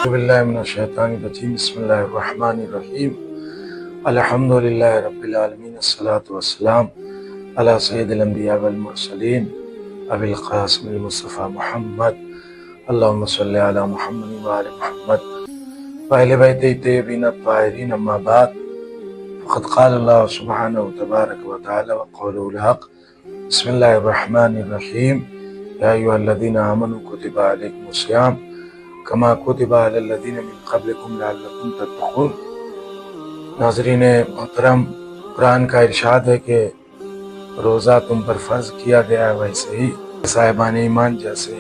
باللہ من الشیطان الرجیم بسم اللہ الرحمن الرحیم الحمدللہ رب العالمین الصلاة والسلام علی سید الانبیاء والمرسلین ابی القاسم المصطفى محمد اللہم صلی علی محمد وآل محمد وآل بیتہ الطیبین الطاہرین اما بعد فقد قال اللہ سبحانہ تبارک و تعالی وقوله الحق بسم اللہ الرحمن الرحیم یا ایھا الذین آمنوا کتب علیکم الصیام کما کتب علی الذین من قبلکم لعلکم تتقون۔ ناظرین محترم، قرآن کا ارشاد ہے کہ روزہ تم پر فرض کیا گیا ہے، ویسے ہی صاحبان ایمان جیسے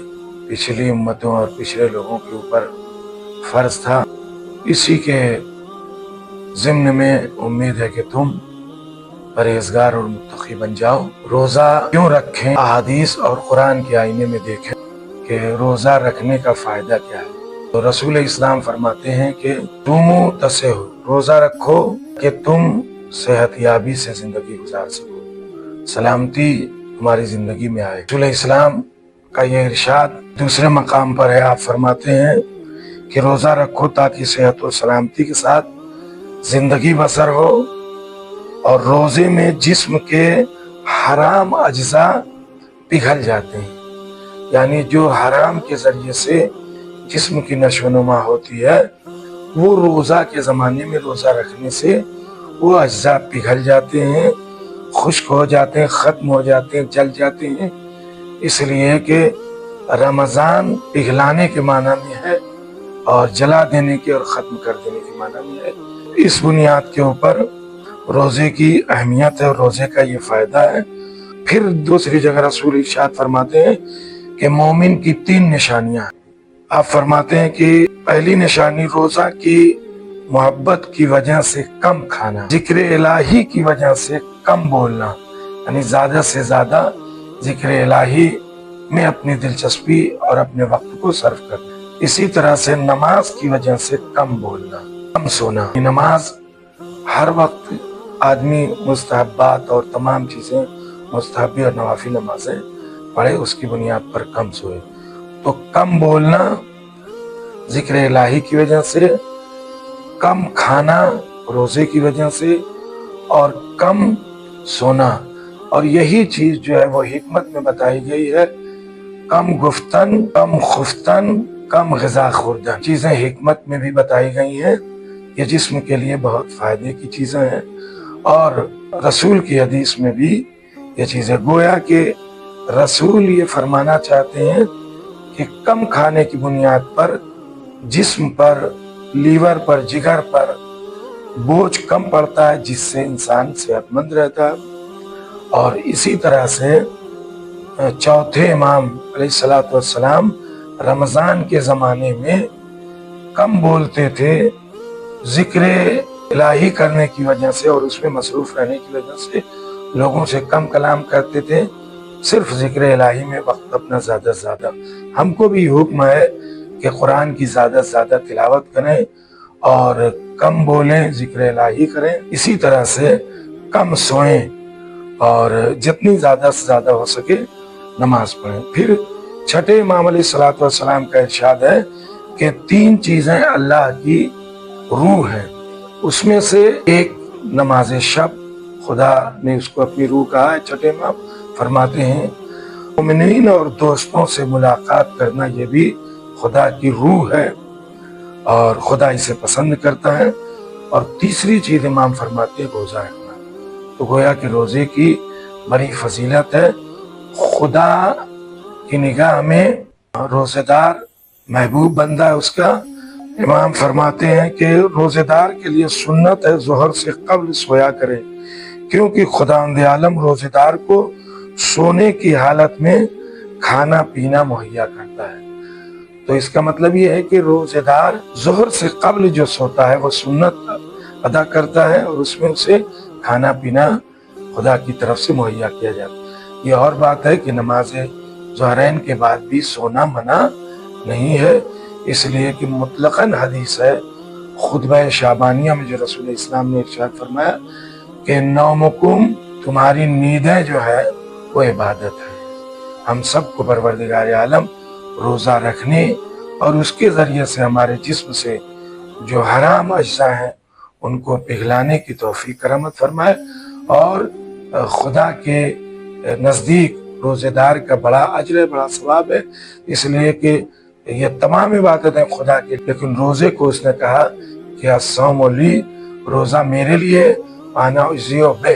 پچھلی امتوں اور پچھلے لوگوں کے اوپر فرض تھا۔ اسی کے ضمن میں امید ہے کہ تم پرہیزگار اور متقی بن جاؤ۔ روزہ کیوں رکھیں؟ احادیث اور قرآن کے آئینے میں دیکھیں کہ روزہ رکھنے کا فائدہ کیا ہے۔ تو رسول اسلام فرماتے ہیں کہ تم تصحوا، روزہ رکھو کہ تم صحت یابی سے زندگی گزار سکو، سلامتی تمہاری زندگی میں آئے۔ رسول اسلام کا یہ ارشاد دوسرے مقام پر ہے، آپ فرماتے ہیں کہ روزہ رکھو تاکہ صحت و سلامتی کے ساتھ زندگی بسر ہو، اور روزے میں جسم کے حرام اجزاء پگھل جاتے ہیں، یعنی جو حرام کے ذریعے سے جسم کی نشو و نما ہوتی ہے وہ روزہ کے زمانے میں روزہ رکھنے سے وہ اجزاء پگھل جاتے ہیں، خشک ہو جاتے ہیں، ختم ہو جاتے ہیں، جل جاتے ہیں۔ اس لیے کہ رمضان پگھلانے کے معنی میں ہے اور جلا دینے کے اور ختم کر دینے کے معنی میں ہے۔ اس بنیاد کے اوپر روزے کی اہمیت ہے اور روزے کا یہ فائدہ ہے۔ پھر دوسری جگہ رسول ارشاد فرماتے ہیں کہ مومن کی 3 نشانیاں ہیں۔ آپ فرماتے ہیں کہ پہلی نشانی روزہ کی محبت کی وجہ سے کم کھانا، ذکر الہی کی وجہ سے کم بولنا، یعنی زیادہ سے زیادہ ذکر الہی میں اپنی دلچسپی اور اپنے وقت کو صرف کرنا۔ اسی طرح سے نماز کی وجہ سے کم بولنا، کم سونا۔ نماز ہر وقت آدمی مستحبات اور تمام چیزیں مستحبی اور نوافل نمازیں پڑھے، اس کی بنیاد پر کم سوئے۔ تو کم بولنا ذکر الہی کی وجہ سے، کم کھانا روزے کی وجہ سے، اور کم سونا۔ اور یہی چیز جو ہے وہ حکمت میں بتائی گئی ہے، کم گفتن، کم خفتن، کم غذا خوردن، چیزیں حکمت میں بھی بتائی گئی ہیں۔ یہ جسم کے لیے بہت فائدے کی چیزیں ہیں، اور رسول کی حدیث میں بھی یہ چیزیں، گویا کہ رسول یہ فرمانا چاہتے ہیں کہ کم کھانے کی بنیاد پر جسم پر، لیور پر، جگر پر بوجھ کم پڑتا ہے، جس سے انسان صحت مند رہتا ہے۔ اور اسی طرح سے چوتھے امام علیہ الصلوۃ والسلام رمضان کے زمانے میں کم بولتے تھے، ذکر الہی کرنے کی وجہ سے اور اس میں مصروف رہنے کی وجہ سے لوگوں سے کم کلام کرتے تھے، صرف ذکر الہی میں وقت اپنا زیادہ سے زیادہ۔ ہم کو بھی حکم ہے کہ قرآن کی زیادہ سے زیادہ تلاوت کریں اور کم بولیں، ذکر الہی کریں، اسی طرح سے کم سوئیں اور جتنی زیادہ سے زیادہ ہو سکے نماز پڑھیں۔ پھر چھٹے امام علیہ الصلوۃ والسلام کا ارشاد ہے کہ 3 چیزیں اللہ کی روح ہیں، اس میں سے ایک نماز شب، خدا نے اس کو اپنی روح کہا ہے۔ چھٹے امام فرماتے ہیں مومنین اور دوستوں سے ملاقات کرنا یہ بھی خدا کی روح ہے اور خدا اسے پسند کرتا ہے۔ اور تیسری چیز امام فرماتے ہیں روزہ رکھنا۔ تو گویا کہ روزے کی بڑی فضیلت ہے، خدا کی نگاہ میں روزے دار محبوب بندہ ہے اس کا۔ امام فرماتے ہیں کہ روزے دار کے لیے سنت ہے ظہر سے قبل سویا کرے، کیونکہ خداوند عالم روزے دار کو سونے کی حالت میں کھانا پینا مہیا کرتا ہے۔ تو اس کا مطلب یہ ہے کہ روزے دار ظہر سے قبل جو سوتا ہے وہ سنت ادا کرتا ہے، اور اس میں اسے کھانا پینا خدا کی طرف سے مہیا کیا جاتا ہے۔ یہ اور بات ہے کہ نماز ظہرین کے بعد بھی سونا منع نہیں ہے، اس لیے کہ مطلقاً حدیث ہے خطبہ شعبانیہ میں جو رسول اسلام نے ارشاد فرمایا کہ نومکم، تمہاری نیندیں جو ہے وہ عبادت ہے۔ ہم سب کو پروردگار عالم روزہ رکھنے اور اس کے ذریعے سے ہمارے جسم سے جو حرام اجزاء ہیں ان کو پگھلانے کی توفیق کرامت فرمائے، اور خدا کے نزدیک روزے دار کا بڑا اجر ہے، بڑا ثواب ہے، اس لیے کہ یہ تمام عبادتیں خدا کی، لیکن روزے کو اس نے کہا کہ الصوم لی، روزہ میرے لیے، انا اجزی بہ،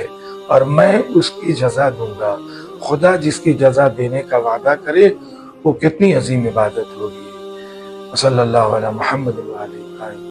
اور میں اس کی جزا دوں گا۔ خدا جس کی جزا دینے کا وعدہ کرے وہ کتنی عظیم عبادت ہوگی۔ صلی اللہ علیہ محمد وعلیہ وسلم۔